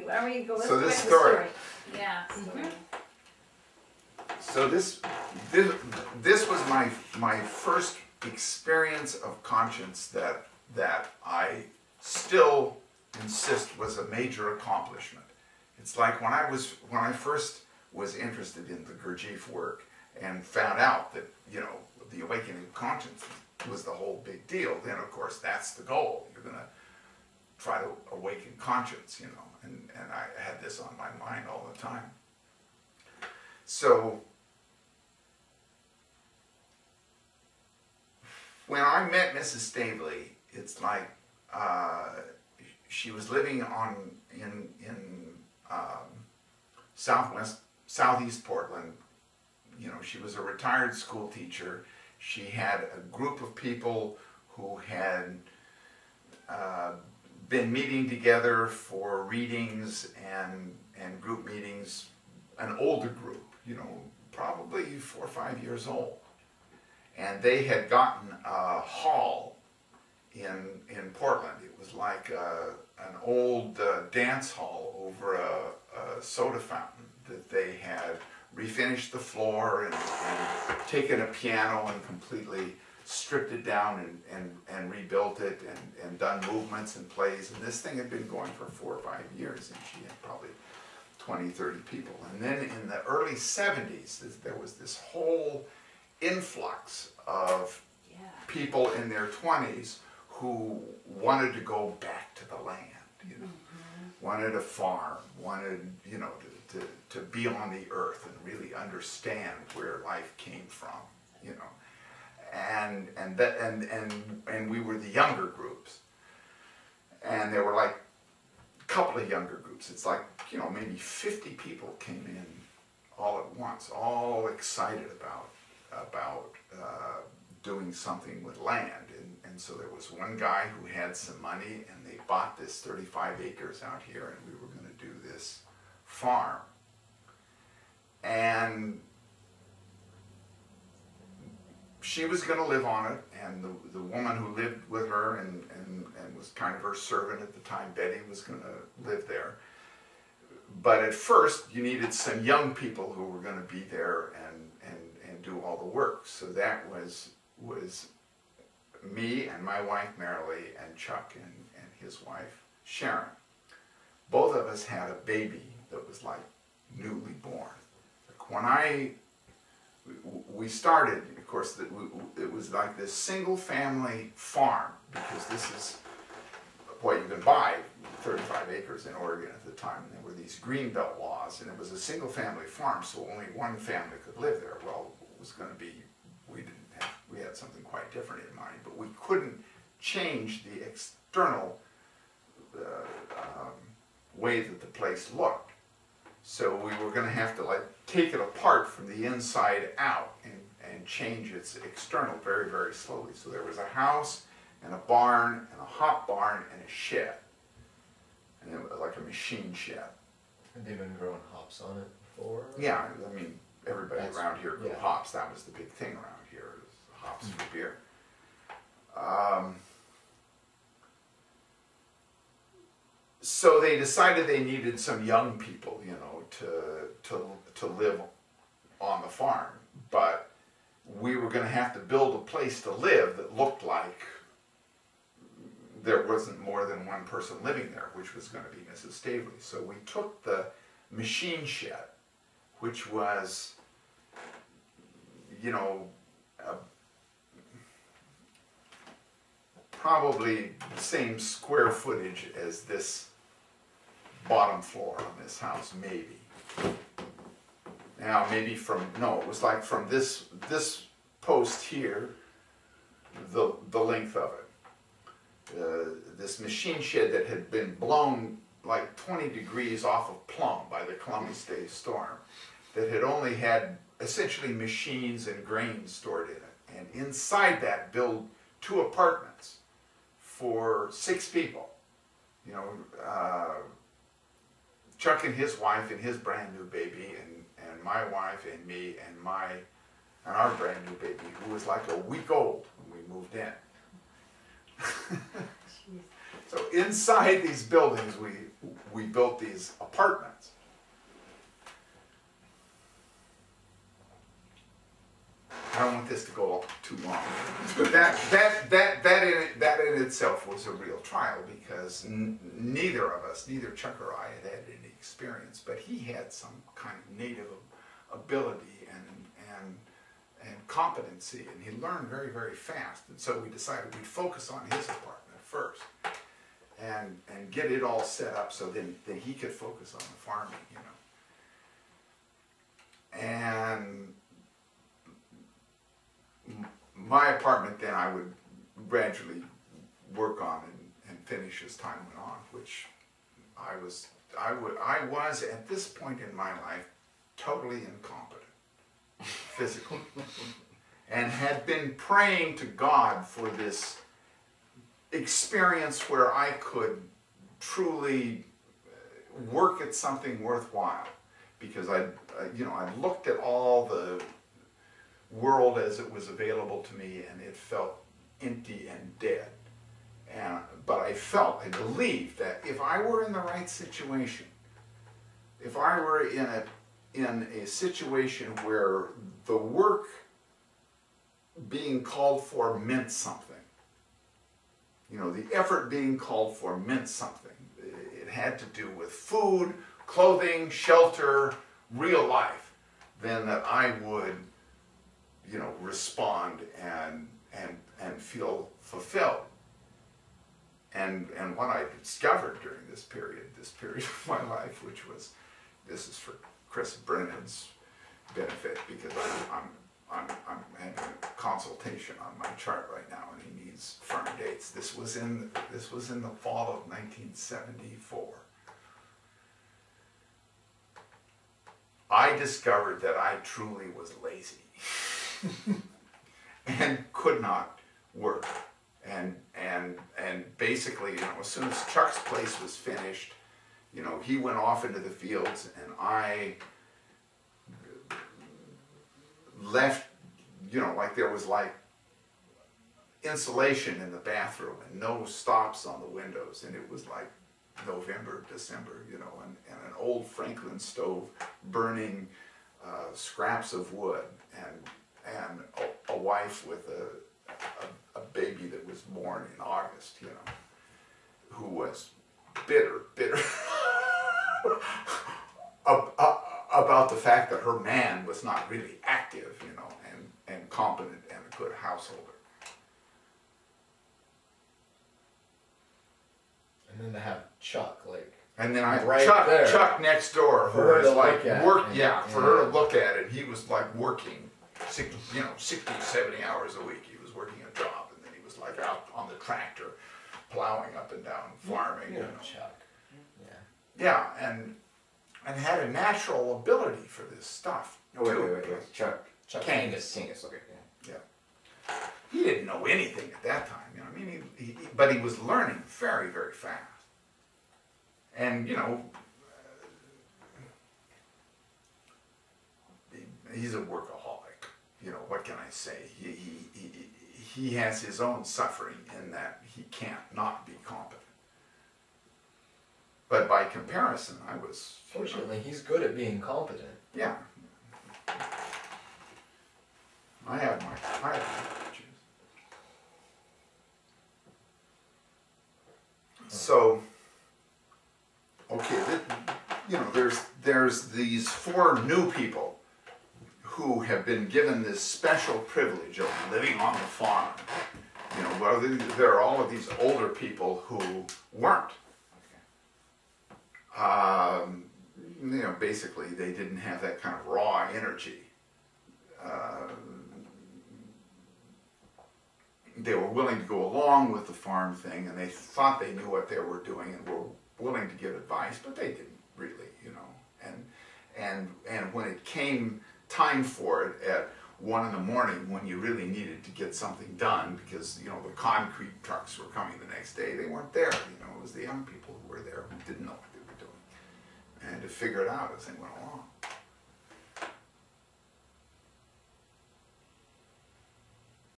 I mean, let's So go this back to the story. Yeah. So this was my first experience of conscience that I still insist was a major accomplishment. It's like when I first was interested in the Gurdjieff work and found out that, you know, the awakening of conscience was the whole big deal, then of course that's the goal. You're going to try to awaken conscience, you know, and I had this on my mind all the time. So when I met Mrs. Stavely, it's like she was living in southeast Portland. You know, she was a retired school teacher. She had a group of people who had been meeting together for readings and group meetings, an older group, you know, probably 4 or 5 years old. And they had gotten a hall in Portland. It was like an old dance hall over a soda fountain that they had refinished the floor and taken a piano and completely stripped it down and rebuilt it and done movements and plays. And this thing had been going for 4 or 5 years, and she had probably 20, 30 people. And then in the early 70s, there was this whole influx of people in their 20s who wanted to go back to the land, you know, wanted a farm, wanted, you know, to be on the earth and really understand where life came from, you know, and we were the younger groups, and there were like a couple of younger groups. It's like, you know, maybe 50 people came in all at once, all excited about doing something with land. And so there was one guy who had some money, and they bought this 35 acres out here, and we were going to do this farm. And she was going to live on it, and the woman who lived with her and was kind of her servant at the time, Betty, was going to live there. But at first, you needed some young people who were going to be there and do all the work. So that was me and my wife Marilee and Chuck and his wife Sharon. Both of us had a baby that was like newly born. Like when we started, of course, it was like this single family farm, because this is what you can buy, 35 acres in Oregon at the time. And there were these greenbelt laws, and it was a single family farm, so only one family could live there. Well, it was going to be, we had something quite different in mind, but we couldn't change the external way that the place looked. So we were going to have to like take it apart from the inside out and change its external very, very slowly. So there was a house and a barn and a hop barn and a shed, and it was like a machine shed. Had they been growing hops on it before? Yeah, I mean, everybody around here grew hops. That was the big thing around here, was hops for beer. So they decided they needed some young people, you know, to live on the farm. But we were going to have to build a place to live that looked like there wasn't more than one person living there, which was going to be Mrs. Stavely. So we took the machine shed, which was, you know, probably the same square footage as this bottom floor on this house, maybe. Now, maybe no, it was like from this post here, the length of it. This machine shed that had been blown like 20 degrees off of Plum by the Columbus Day storm, that had only had essentially machines and grain stored in it. And inside that build 2 apartments for 6 people. You know, Chuck and his wife and his brand new baby, and my wife and me and our brand new baby, who was like a week old when we moved in. So inside these buildings, we built these apartments. I don't want this to go on too long, but that in itself was a real trial, because neither of us, neither Chuck or I, had had any experience, but he had some kind of native ability and competency, and he learned very, very fast. And so we decided we'd focus on his apartment first, and get it all set up so then he could focus on the farming, you know. And my apartment then I would gradually work on and finish as time went on, which I was at this point in my life totally incompetent physically, and had been praying to God for this experience where I could truly work at something worthwhile, because I looked at all the world as it was available to me, and it felt empty and dead. But I believed that if I were in the right situation, if I were in a situation where the work being called for meant something, you know, the effort being called for meant something. It had to do with food, clothing, shelter, real life, then that I would, you know, respond and feel fulfilled. And what I discovered during this period of my life, which was, this is for Chris Brennan's benefit, because I'm having a consultation on my chart right now, and he needs firm dates. This was in the fall of 1974. I discovered that I truly was lazy and could not work. And basically, you know, as soon as Chuck's place was finished, you know, he went off into the fields, and I left, you know, like there was like insulation in the bathroom and no stops on the windows, and it was like November, December, you know, and an old Franklin stove burning scraps of wood, and a wife with a baby that was born in August, you know, who was bitter about the fact that her man was not really active, you know, and competent and a good householder. And then to have Chuck, like, and then Chuck next door, who was like for her to look at it. He was like working 60, 70 hours a week. He was working a job, and then he was like out on the tractor, plowing up and down, farming. You know, Chuck. Yeah, and had a natural ability for this stuff. Oh, wait. Chuck Kangas. Okay. Yeah. He didn't know anything at that time, you know. I mean, but he was learning very, very fast. And, you know, he's a workaholic. You know, what can I say? He has his own suffering in that he can't not be competent. But by comparison, I was... Fortunately, he's good at being competent. Yeah. I have my issues. So, okay, you know, there's these 4 new people who have been given this special privilege of living on the farm. You know, well, there are all of these older people who weren't. You know, basically they didn't have that kind of raw energy. They were willing to go along with the farm thing, and they thought they knew what they were doing and were willing to give advice, but they didn't really, you know. And when it came time for it at 1 in the morning, when you really needed to get something done because, you know, the concrete trucks were coming the next day, they weren't there. You know, it was the young people who were there who didn't know what they were doing, and to figure it out as they went along.